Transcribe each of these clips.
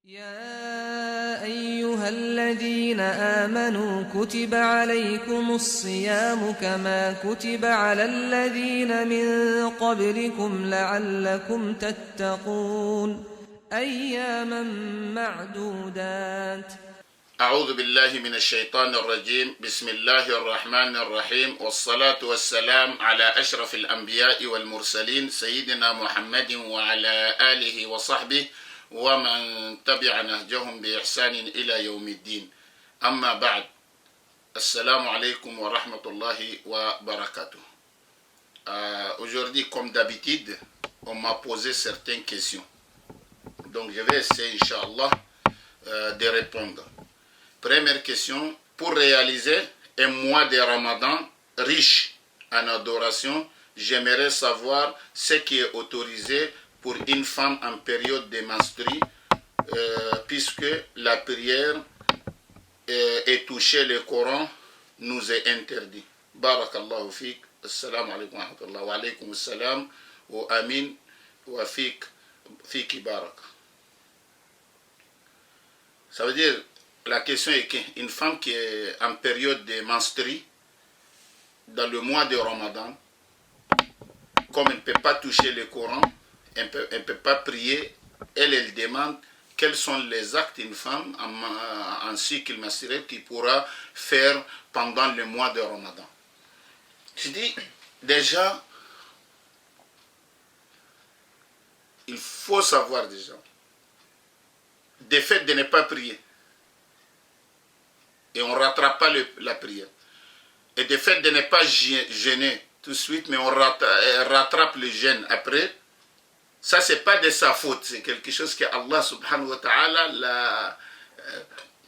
يا أيها الذين آمنوا كتب عليكم الصيام كما كتب على الذين من قبلكم لعلكم تتقون أياما معدودات. أعوذ بالله من الشيطان الرجيم. بسم الله الرحمن الرحيم، والصلاة والسلام على أشرف الأنبياء والمرسلين سيدنا محمد وعلى آله وصحبه ومن تبع نهجهم بإحسان إلى يوم الدين. أما بعد، السلام عليكم ورحمة الله وبركاته. Aujourd'hui, comme d'habitude, on m'a posé certaines questions. Donc je vais essayer, Inch'Allah, de répondre. Première question, pour réaliser un mois de Ramadan riche en adoration, j'aimerais savoir ce qui est autorisé pour une femme en période de menstru, puisque la prière et toucher le Coran nous est interdit. Barakallahu fik. Assalamu alaikum wa rahmatullah. Wa alaikum assalam wa amin wa fik barak. Ça veut dire, la question est qu'une femme qui est en période de menstru, dans le mois de Ramadan, comme elle ne peut pas toucher le Coran, elle ne peut pas prier, elle demande quels sont les actes d'une femme en cycle menstruel qui pourra faire pendant le mois de Ramadan. Je dis, déjà, il faut savoir déjà, des faits de ne pas prier, et on ne rattrape pas la prière, et des faits de ne pas jeûner tout de suite, mais on rattrape le jeûne après, ça c'est pas de sa faute, c'est quelque chose que Allah subhanahu wa ta'ala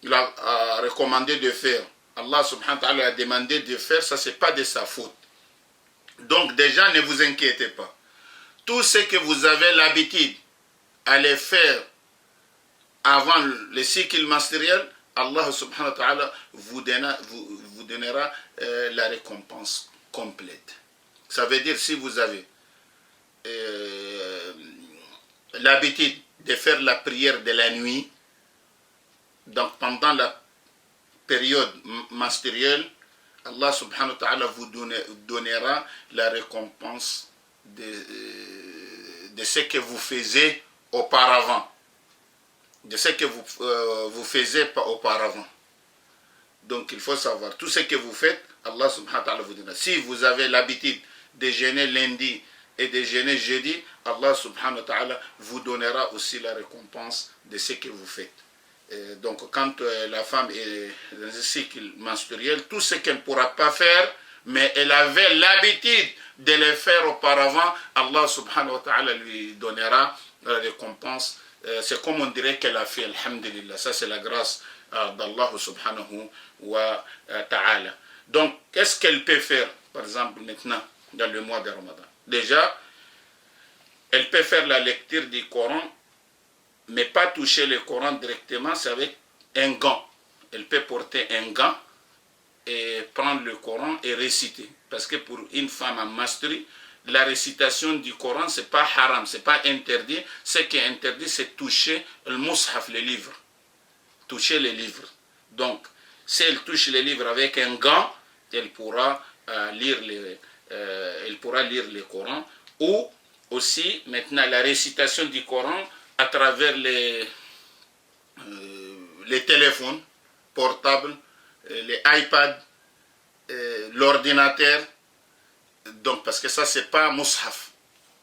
l'a recommandé de faire. Allah subhanahu wa ta'ala a demandé de faire, ça c'est pas de sa faute. Donc déjà ne vous inquiétez pas. Tout ce que vous avez l'habitude à les faire avant le cycle menstruel, Allah subhanahu wa ta'ala vous donnera la récompense complète. Ça veut dire, si vous avez l'habitude de faire la prière de la nuit, donc pendant la période menstruelle, Allah subhanahu wa ta'ala vous donnera la récompense de ce que vous faisiez auparavant. De ce que vous faisiez auparavant. Donc il faut savoir, tout ce que vous faites, Allah subhanahu wa ta'ala vous donnera. Si vous avez l'habitude de jeûner lundi et de jeûner jeudi, Allah subhanahu wa ta'ala vous donnera aussi la récompense de ce que vous faites. Et donc quand la femme est dans un cycle menstruel, tout ce qu'elle ne pourra pas faire, mais elle avait l'habitude de le faire auparavant, Allah subhanahu wa ta'ala lui donnera la récompense. C'est comme on dirait qu'elle a fait, alhamdulillah. Ça c'est la grâce d'Allah subhanahu wa ta'ala. Donc qu'est-ce qu'elle peut faire, par exemple maintenant, dans le mois de Ramadan? Déjà, elle peut faire la lecture du Coran, mais pas toucher le Coran directement, c'est avec un gant. Elle peut porter un gant et prendre le Coran et réciter. Parce que pour une femme en menstru, la récitation du Coran, ce n'est pas haram, ce n'est pas interdit. Ce qui est interdit, c'est toucher le mushaf, le livre. Toucher les livres. Donc, si elle touche les livres avec un gant, elle pourra lire le Coran. Ou aussi, maintenant, la récitation du Coran à travers les téléphones portables, les iPads, l'ordinateur. Donc, parce que ça, c'est pas mushaf.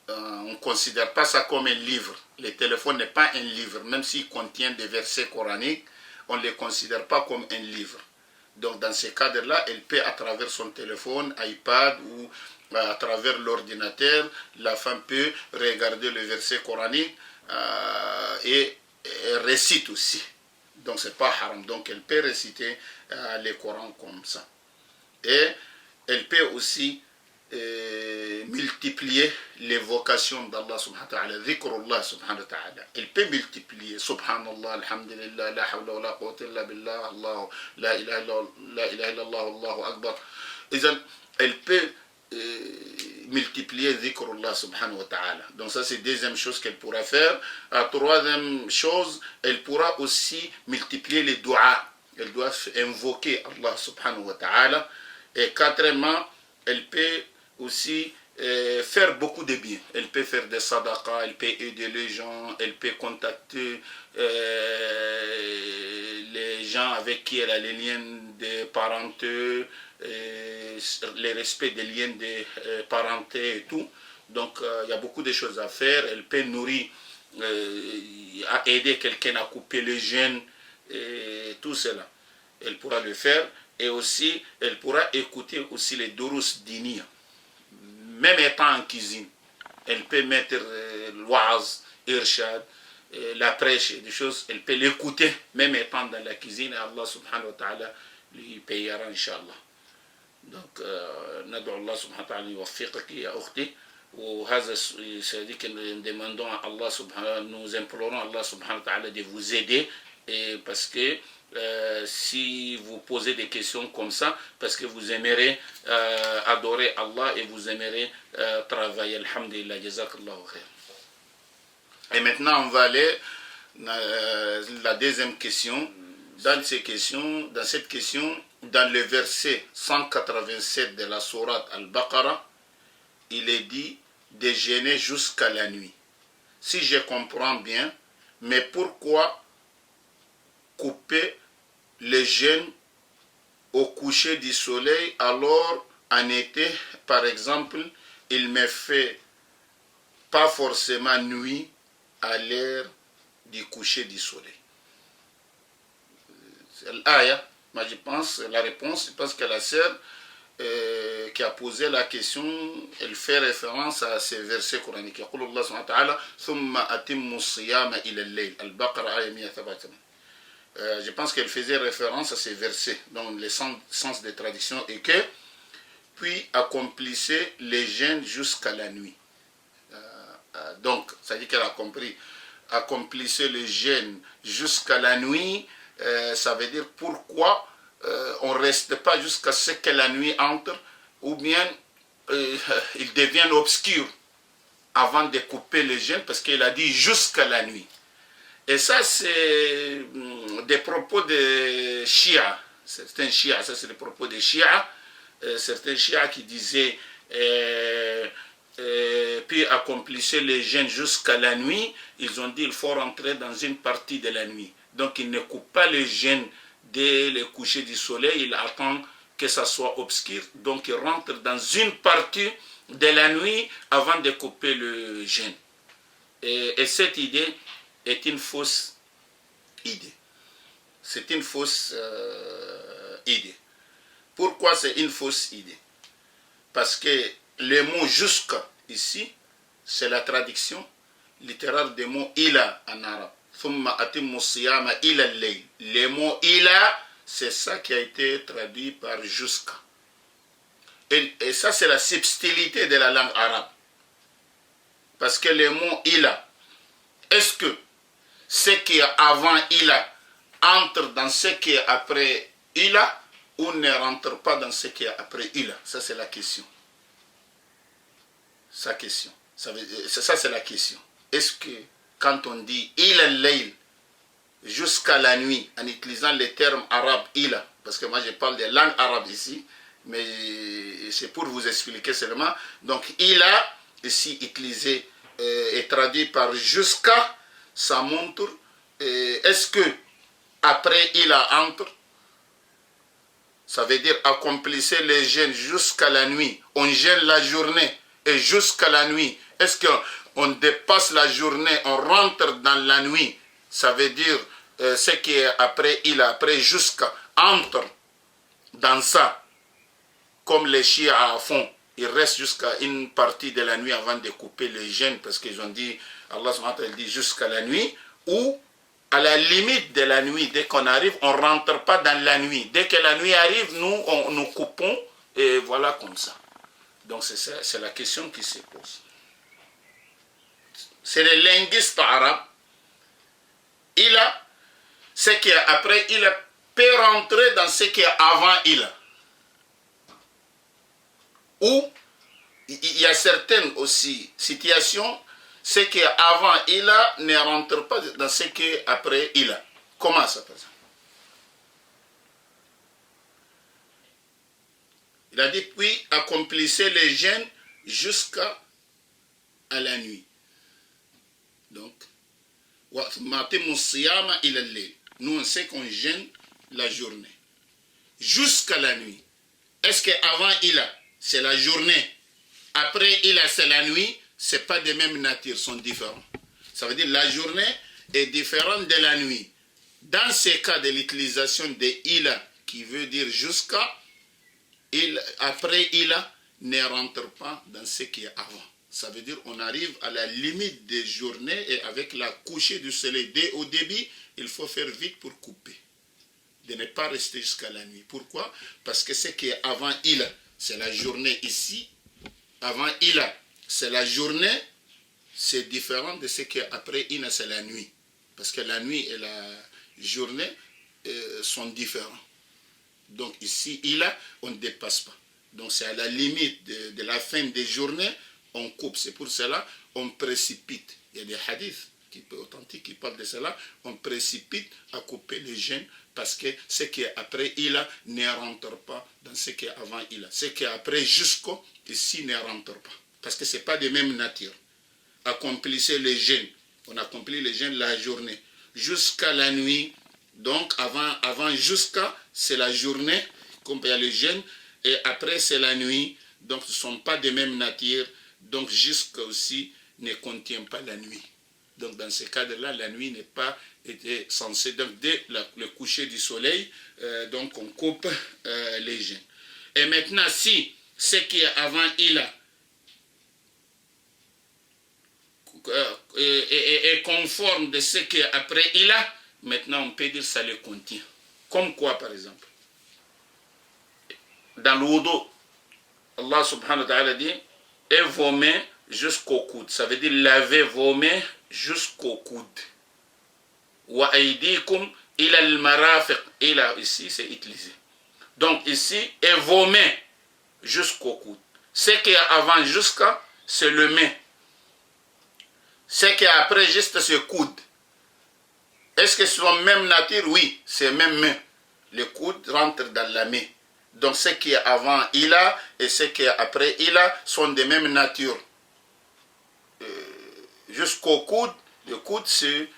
On ne considère pas ça comme un livre. Le téléphone n'est pas un livre. Même s'il contient des versets coraniques, on ne les considère pas comme un livre. Donc, dans ce cadre-là, elle peut, à travers son téléphone, iPad ou à travers l'ordinateur, la femme peut regarder le verset coranique et récite aussi. Donc, ce n'est pas haram. Donc, elle peut réciter le Coran comme ça. Et elle peut aussi multiplier les vocations d'Allah subhanahu wa ta'ala, dhikrullah subhanahu wa ta'ala. Elle peut multiplier subhanallah, alhamdulillah, la hawla wa la quwwata illa billah, Allah, la ilaha illallah, Allahu akbar. Elle peut multiplier dhikrullah subhanahu wa ta'ala. Donc ça c'est deuxième chose qu'elle pourra faire. La troisième chose, elle pourra aussi multiplier les doigts. Elle doit invoquer Allah subhanahu wa ta'ala. Et quatrièmement, elle peut aussi faire beaucoup de bien. Elle peut faire des sadaqas, elle peut aider les gens, elle peut contacter les gens avec qui elle a les liens de parenté, le respect des liens de parenté et tout. Donc il y a beaucoup de choses à faire. Elle peut nourrir, à aider quelqu'un à couper le jeûne, et tout cela. Elle pourra le faire. Et aussi, elle pourra écouter aussi les durus diniya. Même étant en cuisine, elle peut mettre l'oise, irshad, la prêche et des choses, elle peut l'écouter, même étant dans la cuisine, et Allah subhanahu wa ta'ala lui payera, Inch'Allah. Donc, ندعو الله سبحانه وتعالى يوفقك يا أختي. وهذا c'est-à-dire que nous demandons à Allah nous implorons à Allah subhanahu wa ta'ala de vous aider, et parce que si vous posez des questions comme ça, parce que vous aimerez adorer Allah et vous aimerez travailler. Alhamdulillah, jazakallahu khair. Et maintenant, on va aller dans la deuxième question. Dans cette question, dans le verset 187 de la sourate Al-Baqarah, il est dit de jeûner jusqu'à la nuit. Si je comprends bien, mais pourquoi couper le jeûne au coucher du soleil, alors en été, par exemple, il me fait pas forcément nuit à l'heure du coucher du soleil. C'est l'aya. Moi je pense, la réponse, je pense que la sœur qui a posé la question, elle fait référence à ces versets coraniques. يقول الله سبحانه وتعالى ثم أتم الصيام إلى الليل. البقرة آية 187. Je pense qu'elle faisait référence à ces versets, dans le sens des traditions, et que puis accomplissait les jeûnes jusqu'à la nuit. Donc, ça dit qu'elle a compris, accomplissait les jeûnes jusqu'à la nuit, ça veut dire pourquoi on ne reste pas jusqu'à ce que la nuit entre, ou bien il devient obscur avant de couper les jeûnes, parce qu'il a dit jusqu'à la nuit. Et ça, c'est des propos de Shia. Certains Shia, ça c'est des propos de Shia. Certains Shia qui disaient puis accomplissaient les jeûnes jusqu'à la nuit. Ils ont dit qu'il faut rentrer dans une partie de la nuit. Donc ils ne coupent pas les jeûnes dès le coucher du soleil. Ils attendent que ça soit obscur. Donc ils rentrent dans une partie de la nuit avant de couper le jeûne. Et cette idée est une fausse idée. C'est une fausse idée. Pourquoi c'est une fausse idée? Parce que le mot jusqu'à ici, c'est la traduction littérale des mots ila en arabe. Thumma atimmu siyama ila al-layl. Le mot ila, c'est ça qui a été traduit par jusqu'à. Et ça, c'est la subtilité de la langue arabe. Parce que le mot ila, est-ce que ce qui est avant ila entre dans ce qui est après ila, ou ne rentre pas dans ce qui est après ila? Ça, c'est la question. Ça, c'est la question. Est-ce que quand on dit ila al-layl, jusqu'à la nuit, en utilisant les termes arabes ila, parce que moi je parle des langues arabes ici, mais c'est pour vous expliquer seulement. Donc ila, ici utilisé et traduit par jusqu'à, ça montre, est-ce que après ila entre, ça veut dire accomplissez les jeûnes jusqu'à la nuit. On jeûne la journée et jusqu'à la nuit. Est-ce qu'on dépasse la journée, on rentre dans la nuit? Ça veut dire ce qui est après ila, après jusqu'à, entre dans ça, comme les Shia font. Ils restent jusqu'à une partie de la nuit avant de couper les jeûnes, parce qu'ils ont dit, Allah subhanahu wa ta'ala dit jusqu'à la nuit, ou à la limite de la nuit, dès qu'on arrive, on ne rentre pas dans la nuit. Dès que la nuit arrive, nous coupons, et voilà comme ça. Donc c'est la question qui se pose. C'est les linguistes arabes. Ce qui est après, il peut rentrer dans ce qui est avant il. Ou il y a certaines aussi situations, ce qui est avant il a ne rentre pas dans ce qui est après il a. Comment ça, par exemple? Il a dit, puis accomplissez les jeûnes jusqu'à la nuit. Donc, nous on sait qu'on jeûne la journée jusqu'à la nuit. Est-ce qu'avant il a, c'est la journée, après il a, c'est la nuit? C'est pas de même nature, sont différents. Ça veut dire la journée est différente de la nuit. Dans ces cas de l'utilisation de il a, qui veut dire jusqu'à, après il a, ne rentre pas dans ce qui est avant. Ça veut dire qu'on arrive à la limite des journées et avec la coucher du soleil dès au début, il faut faire vite pour couper. De ne pas rester jusqu'à la nuit. Pourquoi? Parce que ce qui est avant il a, c'est la journée ici. Avant il a, c'est la journée. C'est différent de ce qui est après il a, c'est la nuit. Parce que la nuit et la journée sont différents. Donc ici, il a, on ne dépasse pas. Donc c'est à la limite de la fin des journées, on coupe. C'est pour cela on précipite. Il y a des hadiths authentiques qui parlent de cela. On précipite à couper les jeûnes parce que ce qui est après il a ne rentre pas dans ce qui est avant il a. Ce qui est après jusqu'au ici ne rentre pas. Parce que ce n'est pas de même nature. Accomplissez les jeûnes. On accomplit les jeûnes la journée. Jusqu'à la nuit. Donc avant jusqu'à, c'est la journée, comme il y a les jeûnes. Et après, c'est la nuit. Donc, ce ne sont pas de même nature. Donc, jusqu'à aussi ne contient pas la nuit. Donc, dans ce cadre-là, la nuit n'est pas censée. Donc, dès le coucher du soleil, donc on coupe les jeûnes. Et maintenant, si ce qui est avant il a est conforme de ce qui est après il a, maintenant on peut dire ça le contient. Comme quoi, par exemple? Dans le wudu, Allah subhanahu wa ta'ala dit et vos mains jusqu'au coude. Ça veut dire lavez vos mains jusqu'au coude. Wa aydikum ila al-marafiq. Ila ici c'est utilisé. Donc ici, et vos mains jusqu'au coude. Ce qui est avant jusqu'à, c'est le main. Ce qui est après juste, c'est coude. Est-ce que c'est la même nature? Oui, c'est même main. Le coude rentre dans la main. Donc ce qui est avant il a et ce qui est après il a sont de même nature. Jusqu'au coude, le coude c'est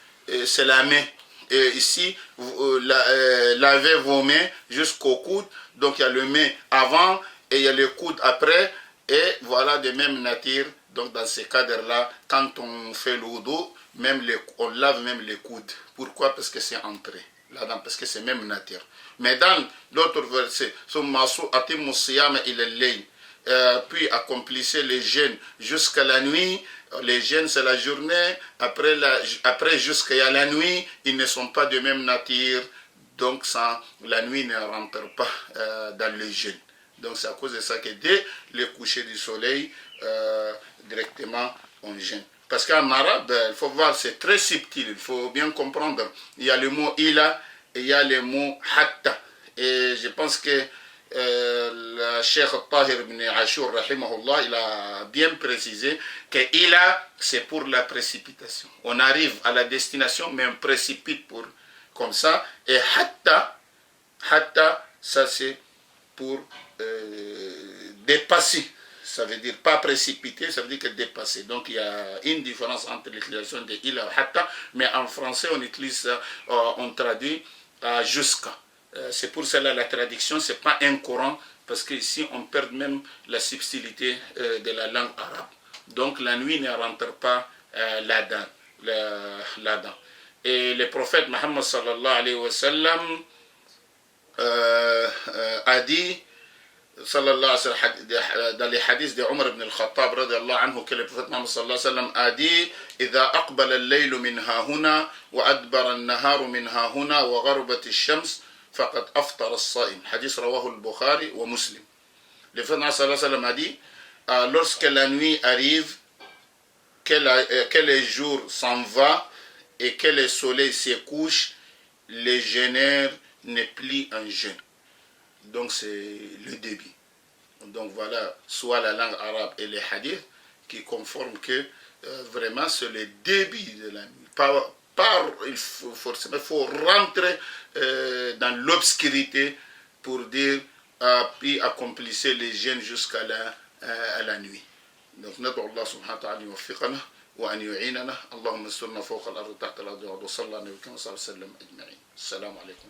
la main. Et ici, lavez vos mains jusqu'au coude. Donc il y a le main avant et il y a le coude après. Et voilà de même nature. Donc dans ce cadre-là, quand on fait le wudu, on lave même les coudes. Pourquoi? Parce que c'est entré là-dedans, parce que c'est même nature. Mais dans l'autre verset, puis accomplissez les jeûnes jusqu'à la nuit. Les jeûnes c'est la journée, après jusqu'à la nuit, ils ne sont pas de même nature, donc la nuit ne rentre pas dans les jeûnes. Donc c'est à cause de ça que dès le coucher du soleil, directement on jeûne. Parce qu'en arabe, il faut voir, c'est très subtil, il faut bien comprendre. Il y a le mot ila et il y a le mot hatta. Et je pense que le Cheikh Tahir ibn Ashur, rahimahullah, il a bien précisé que ila, c'est pour la précipitation. On arrive à la destination, mais on précipite comme ça. Et hatta, ça c'est pour dépasser. Ça veut dire pas précipiter, ça veut dire que dépasser. Donc il y a une différence entre l'utilisation de ila et hatta, mais en français on utilise, on traduit jusqu'à. C'est pour cela la traduction, ce n'est pas un Coran, parce qu'ici on perd même la subtilité de la langue arabe. Donc la nuit ne rentre pas là-dedans. Et le prophète Mohammed sallallahu alayhi wa sallam a dit, dans les hadiths de Omar ibn al-Khattab radiyallahu anhu, que le prophète Mohammed sallallahu alayhi wa sallam a dit إذا أقبل الليل من ها هنا وأدبر النهار من ها هنا وغربت الشمس فقد أفطر الصائم. Hadith رواه البخاري ومسلم. Le prophète sallallahu alayhi wa sallam a dit lorsque la nuit arrive, que le jour s'en va et que le soleil se couche, les jeûneurs ne plient en jeûne. Donc c'est le début. Donc voilà, soit la langue arabe et les hadiths qui conforment que vraiment c'est le début de la nuit. Il faut forcément rentrer dans l'obscurité pour dire puis accomplissez les jeûnes jusqu'à la nuit. Donc ندعو الله سبحانه وتعالى يوفقنا وأن يعيننا. اللهم استرنا فوق الأرض تحت الأرض وصلى الله عليه وسلم أجمعين. السلام عليكم.